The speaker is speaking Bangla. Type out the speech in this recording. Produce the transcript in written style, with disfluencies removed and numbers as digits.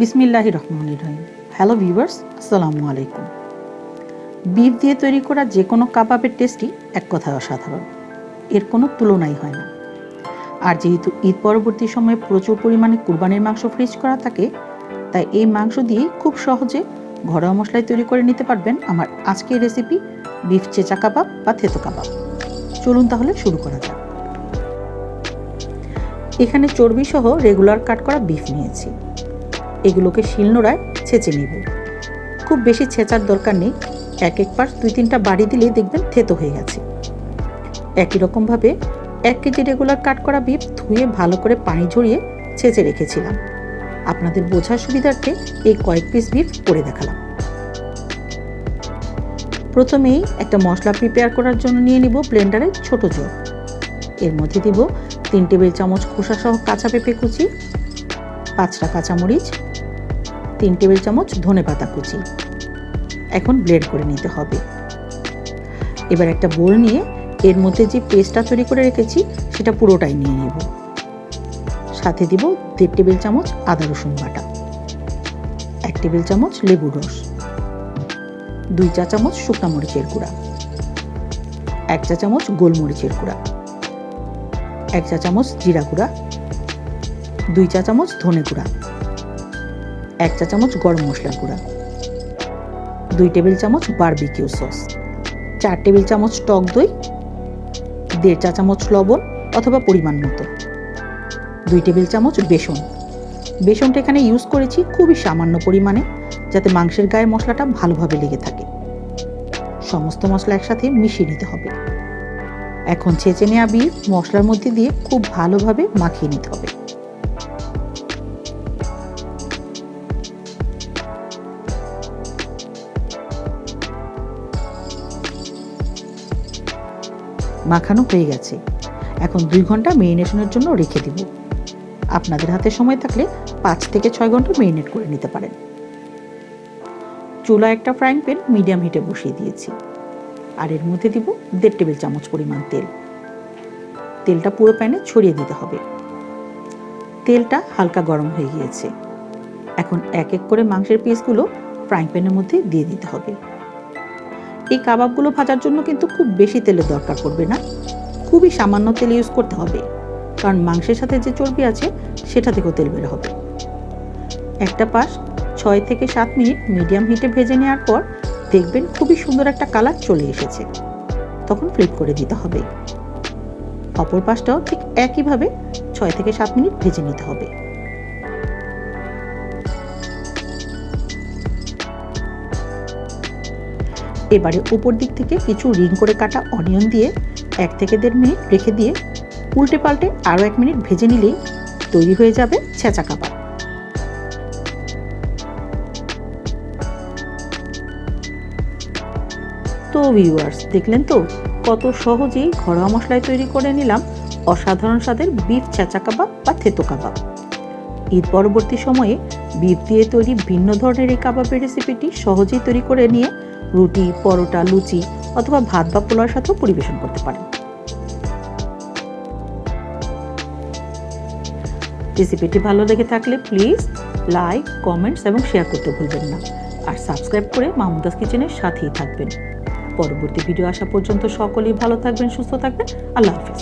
বিসমিল্লাহির রহমানির রহিম। হ্যালো ভিউয়ার্স, আসসালামু আলাইকুম। বিফ দিয়ে তৈরি করা যে কোনো কাবাবের টেস্টই এক কথায় অসাধারণ, এর কোনো তুলনাই হয় না। আর যেহেতু ঈদ পরবর্তী সময়ে প্রচুর পরিমাণে কুরবানির মাংস ফ্রিজ করা থাকে, তাই এই মাংস দিয়েই খুব সহজে ঘরোয়া মশলায় তৈরি করে নিতে পারবেন আমার আজকের রেসিপি বিফ চেঁচা কাবাব বা থেতো কাবাব। চলুন তাহলে শুরু করা যাক। এখানে চর্বি সহ রেগুলার কাট করা বিফ নিয়েছি। এগুলোকে শিলনোড়ায় ছেঁচে নিব। খুব বেশি ছেঁচার দরকার নেই, এক পাশ 2-3টা বাড়ি দিলেই দেখবেন থেতো হয়ে গেছে। একই রকমভাবে 1 কেজি রেগুলার কাট করা বিফ ধুয়ে ভালো করে পানি ঝরিয়ে ছেঁচে রেখেছিলাম। আপনাদের বোঝার সুবিধার্থে এই কয়েক পিস বিফ করে দেখালাম। প্রথমেই একটা মশলা প্রিপেয়ার করার জন্য নিয়ে নিব ব্লেন্ডারে ছোট জগ। এর মধ্যে দিব 3 টেবিল চামচ খোসা সহ কাঁচা পেঁপে কুচি, 5টা কাঁচামরিচ, 3 টেবিল চামচ ধনেপাতা কুচি। এখন ব্লেন্ড করে নিতে হবে। এবার একটা বোল নিয়ে এর মধ্যে যে পেস্টটা তৈরি করে রেখেছি সেটা পুরোটাই নিয়ে নেব। সাথে দিব 1.5 টেবিল চামচ আদা রসুন বাটা, 1 টেবিল চামচ লেবুর রস, 2 চা চামচ শুকনো মরিচের গুঁড়া, 1 চা চামচ গোলমরিচের গুঁড়া, 1 চা চামচ জিরা গুঁড়া, 2 চা চামচ ধনে গুঁড়া, 1 চা চামচ গরম মশলার গুঁড়া, 2 টেবিল চামচ বারবিকিউ সস, 4 টেবিল চামচ টক দই, 1.5 চা চামচ লবণ অথবা পরিমাণ মতো, 2 টেবিল চামচ বেসন। বেসনটা এখানে ইউজ করেছি খুবই সামান্য পরিমাণে, যাতে মাংসের গায়ে মশলাটা ভালোভাবে লেগে থাকে। সমস্ত মশলা একসাথে মিশিয়ে নিতে হবে। এখন ছেঁচে নেওয়া বিফ মশলার মধ্যে দিয়ে খুব ভালোভাবে মাখিয়ে নিতে হবে। মাখানো হয়ে গেছে। এখন 2 ঘন্টা মেরিনেশনের জন্য রেখে দিব। আপনাদের হাতে সময় থাকলে 5 থেকে 6 ঘন্টা মেরিনেট করে নিতে পারেন। চুলায় একটা ফ্রাইং প্যান মিডিয়াম হিটে বসিয়ে দিয়েছি। আর এর মধ্যে দিব 1.5 টেবিল চামচ পরিমাণ তেল। তেলটা পুরো প্যানে ছড়িয়ে দিতে হবে। তেলটা হালকা গরম হয়ে গিয়েছে। এখন এক এক করে মাংসের পিসগুলো ফ্রাইং প্যানের মধ্যে দিয়ে দিতে হবে। এই কাবাবগুলো ভাজার জন্য কিন্তু খুব বেশি তেলের দরকার পড়বে না, খুবই সামান্য তেল ইউজ করতে হবে, কারণ মাংসের সাথে যে চর্বি আছে সেটা থেকেও তেল বের হবে। একটা পাশ 6 থেকে 7 মিনিট মিডিয়াম হিটে ভেজে নেওয়ার পর দেখবেন খুবই সুন্দর একটা কালার চলে এসেছে। তখন ফ্লিপ করে দিতে হবে। অপর পাশটাও ঠিক একইভাবে 6 থেকে 7 মিনিট ভেজে নিতে হবে। এবারে উপর দিক থেকে কিছু রিং করে কাটা অনিয়ন দিয়ে 1 থেকে 1.5 মিনিট রেখে দিয়ে উল্টে পাল্টে আরও 1 মিনিট ভেজে নিলেই তৈরি হয়ে যাবে ছেঁচা কাবাব। তো ভিউয়ার্স, দেখলেন তো কত সহজেই ঘরোয়া মশলায় তৈরি করে নিলাম অসাধারণ স্বাদের বিফ ছেঁচা কাবাব বা থেতো কাবাব। ঈদ পরবর্তী সময়ে বিফ দিয়ে তৈরি ভিন্ন ধরনের এই কাবাবের রেসিপিটি সহজেই তৈরি করে নিয়ে রুটি, পরোটা, লুচি অথবা ভাত বা পোলাওর সাথেও পরিবেশন করতে পারেন। রেসিপিটি ভালো লেগে থাকলে প্লিজ লাইক, কমেন্টস এবং শেয়ার করতে ভুলবেন না। আর সাবস্ক্রাইব করে মাহমুদাস কিচেনের সাথেই থাকবেন। পরবর্তী ভিডিও আসা পর্যন্ত সকলেই ভালো থাকবেন, সুস্থ থাকবেন। আল্লাহ হাফেজ।